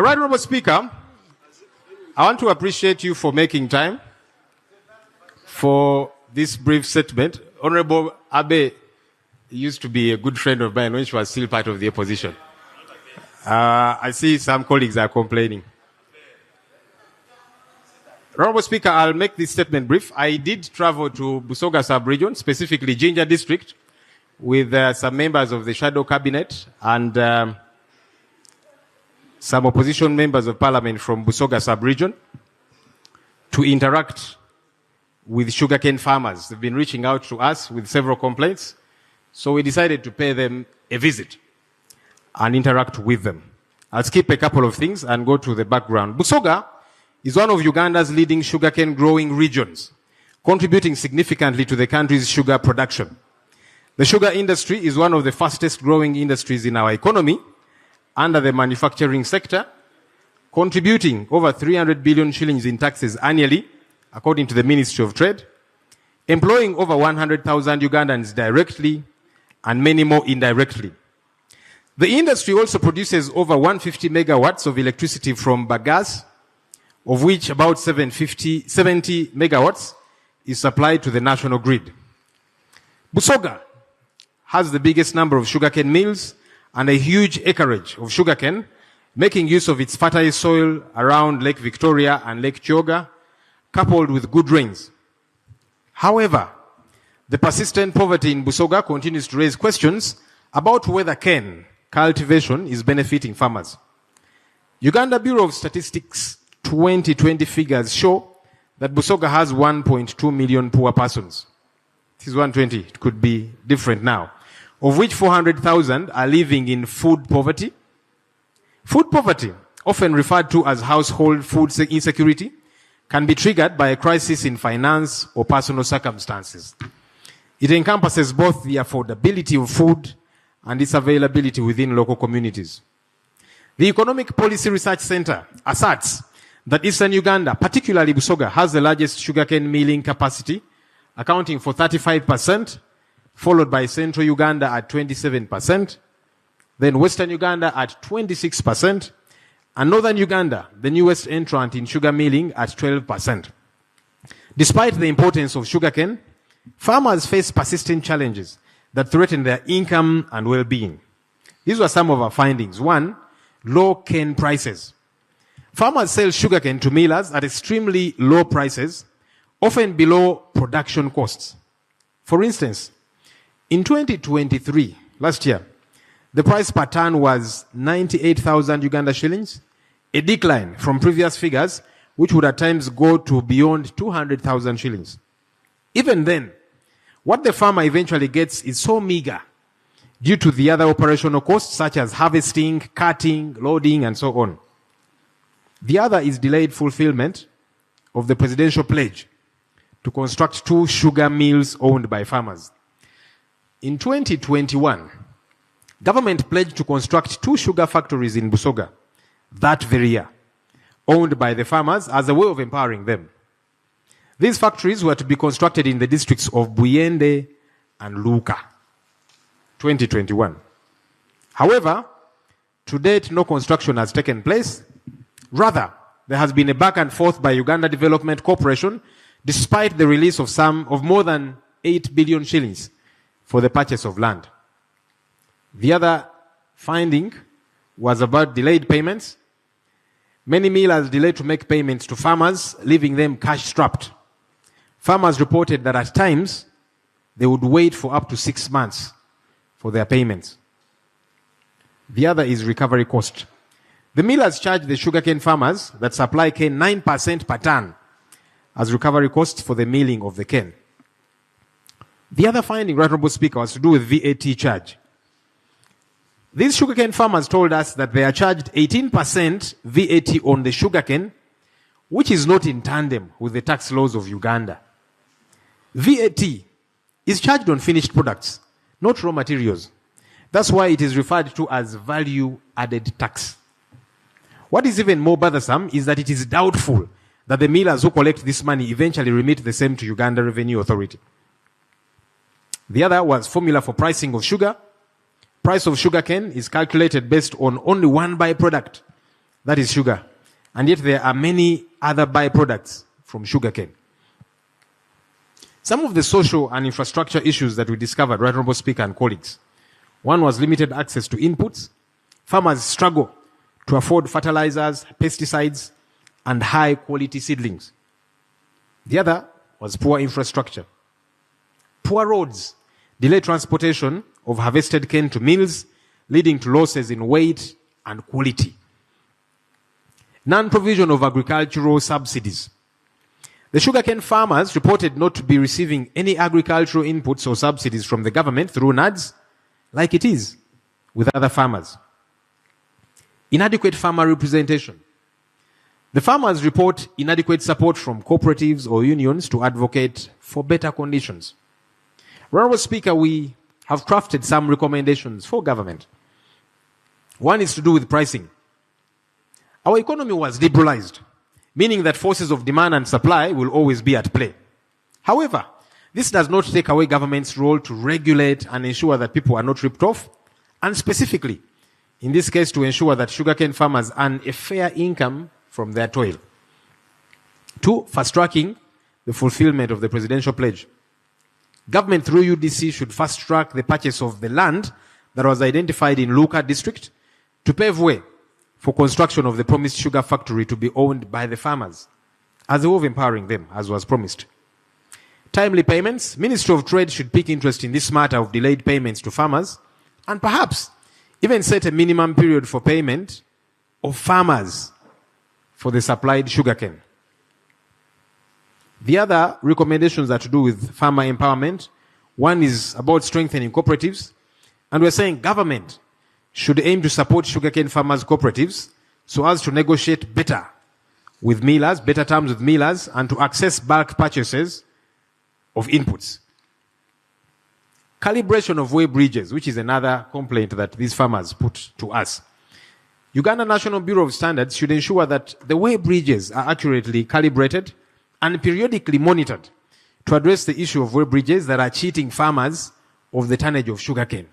Right Honourable Speaker, I want to appreciate you for making time for this brief statement. Honourable Abe used to be a good friend of mine when she was still part of the opposition. I see some colleagues are complaining. Honourable Speaker, I'll make this statement brief. I did travel to Busoga sub-region, specifically Jinja district, with some members of the shadow cabinet and some opposition members of parliament from Busoga sub-region to interact with sugarcane farmers. They've been reaching out to us with several complaints, so we decided to pay them a visit and interact with them. I'll skip a couple of things and go to the background. Busoga is one of Uganda's leading sugarcane growing regions, contributing significantly to the country's sugar production. The sugar industry is one of the fastest growing industries in our economy under the manufacturing sector, contributing over 300 billion shillings in taxes annually, according to the Ministry of Trade, employing over 100,000 Ugandans directly and many more indirectly. The industry also produces over 150 megawatts of electricity from bagasse, of which about 70 megawatts is supplied to the national grid. Busoga has the biggest number of sugarcane mills and a huge acreage of sugarcane, making use of its fertile soil around Lake Victoria and Lake Kyoga, coupled with good rains. However, the persistent poverty in Busoga continues to raise questions about whether cane cultivation is benefiting farmers. Uganda Bureau of Statistics 2020 figures show that Busoga has 1.2 million poor persons. This is 120, it could be different now, of which 400,000 are living in food poverty. Food poverty, often referred to as household food insecurity, can be triggered by a crisis in finance or personal circumstances. It encompasses both the affordability of food and its availability within local communities. The Economic Policy Research Center asserts that Eastern Uganda, particularly Busoga, has the largest sugarcane milling capacity, accounting for 35%, followed by Central Uganda at 27%, then Western Uganda at 26%, and Northern Uganda, the newest entrant in sugar milling, at 12%. Despite the importance of sugarcane, farmers face persistent challenges that threaten their income and well-being. These were some of our findings. One, low cane prices. Farmers sell sugarcane to millers at extremely low prices, often below production costs. For instance, in 2023, last year, the price per ton was 98,000 Uganda shillings, a decline from previous figures, which would at times go to beyond 200,000 shillings. Even then, what the farmer eventually gets is so meager due to the other operational costs such as harvesting, cutting, loading, and so on. The other is delayed fulfillment of the presidential pledge to construct 2 sugar mills owned by farmers. In 2021, government pledged to construct 2 sugar factories in Busoga that very year, owned by the farmers as a way of empowering them. These factories were to be constructed in the districts of Buyende and Luka. 2021. However, to date, no construction has taken place. Rather, there has been a back and forth by Uganda Development Corporation, despite the release of more than 8 billion shillings for the purchase of land. The other finding was about delayed payments. Many millers delayed to make payments to farmers, leaving them cash-strapped. Farmers reported that at times, they would wait for up to 6 months for their payments. The other is recovery cost. The millers charge the sugarcane farmers that supply cane 9% per ton as recovery costs for the milling of the cane. The other finding, Right Honourable Speaker, was to do with VAT charge. These sugarcane farmers told us that they are charged 18% VAT on the sugarcane, which is not in tandem with the tax laws of Uganda. VAT is charged on finished products, not raw materials. That's why it is referred to as value-added tax. What is even more bothersome is that it is doubtful that the millers who collect this money eventually remit the same to Uganda Revenue Authority. The other was formula for pricing of sugar. Price of sugarcane is calculated based on only one byproduct, that is sugar. And yet there are many other byproducts from sugarcane. Some of the social and infrastructure issues that we discovered, Right Honourable Speaker and colleagues. One was limited access to inputs. Farmers struggle to afford fertilizers, pesticides, and high-quality seedlings. The other was poor infrastructure. Poor roads delay transportation of harvested cane to mills, leading to losses in weight and quality. Non-provision of agricultural subsidies. The sugarcane farmers reported not to be receiving any agricultural inputs or subsidies from the government through NADS, like it is with other farmers. Inadequate farmer representation. The farmers report inadequate support from cooperatives or unions to advocate for better conditions. Honourable Speaker, we have crafted some recommendations for government. One is to do with pricing. Our economy was liberalized, meaning that forces of demand and supply will always be at play. However, this does not take away government's role to regulate and ensure that people are not ripped off, and specifically, in this case, to ensure that sugarcane farmers earn a fair income from their toil. 2, fast-tracking the fulfillment of the presidential pledge. Government through UDC should fast-track the purchase of the land that was identified in Luka district to pave way for construction of the promised sugar factory to be owned by the farmers, as a way of empowering them, as was promised. Timely payments. Ministry of Trade should pick interest in this matter of delayed payments to farmers, and perhaps even set a minimum period for payment of farmers for the supplied sugarcane. The other recommendations are to do with farmer empowerment. One is about strengthening cooperatives, and we're saying government should aim to support sugarcane farmers' cooperatives so as to negotiate better with millers, better terms with millers, and to access bulk purchases of inputs. Calibration of way bridges, which is another complaint that these farmers put to us. Uganda National Bureau of Standards should ensure that the way bridges are accurately calibrated and periodically monitored to address the issue of way bridges that are cheating farmers of the tonnage of sugarcane,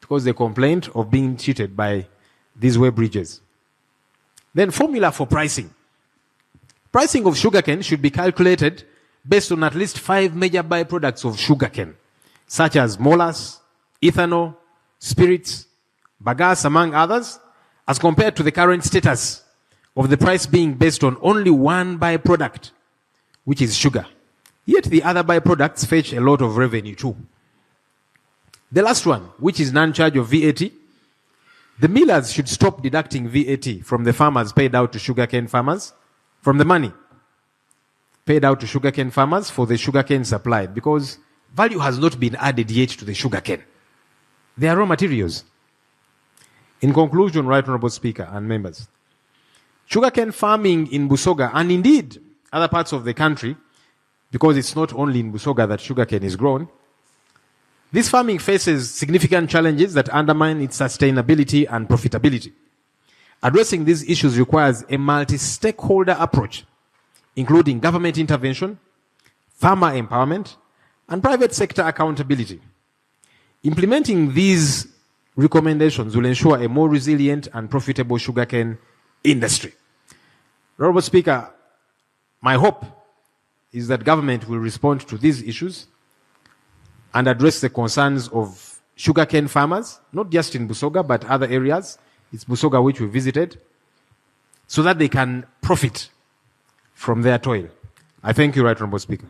because they complained of being cheated by these way bridges. Then formula for pricing. Pricing of sugarcane should be calculated based on at least 5 major byproducts of sugarcane, such as molasses, ethanol, spirits, bagasse, among others, as compared to the current status of the price being based on only one byproduct, which is sugar. Yet the other byproducts fetch a lot of revenue too. The last one, which is non-charge of VAT, the millers should stop deducting VAT from the farmers paid out to sugarcane farmers, from the money paid out to sugarcane farmers for the sugarcane supplied, because value has not been added yet to the sugarcane. They are raw materials. In conclusion, Right Honourable Speaker and members, sugarcane farming in Busoga, and indeed other parts of the country, because it's not only in Busoga that sugarcane is grown, this farming faces significant challenges that undermine its sustainability and profitability. Addressing these issues requires a multi-stakeholder approach, including government intervention, farmer empowerment, and private sector accountability. Implementing these recommendations will ensure a more resilient and profitable sugarcane industry. Honourable Speaker, my hope is that government will respond to these issues and address the concerns of sugarcane farmers, not just in Busoga, but other areas. It's Busoga which we visited, so that they can profit from their toil. I thank you, Right Honourable Speaker.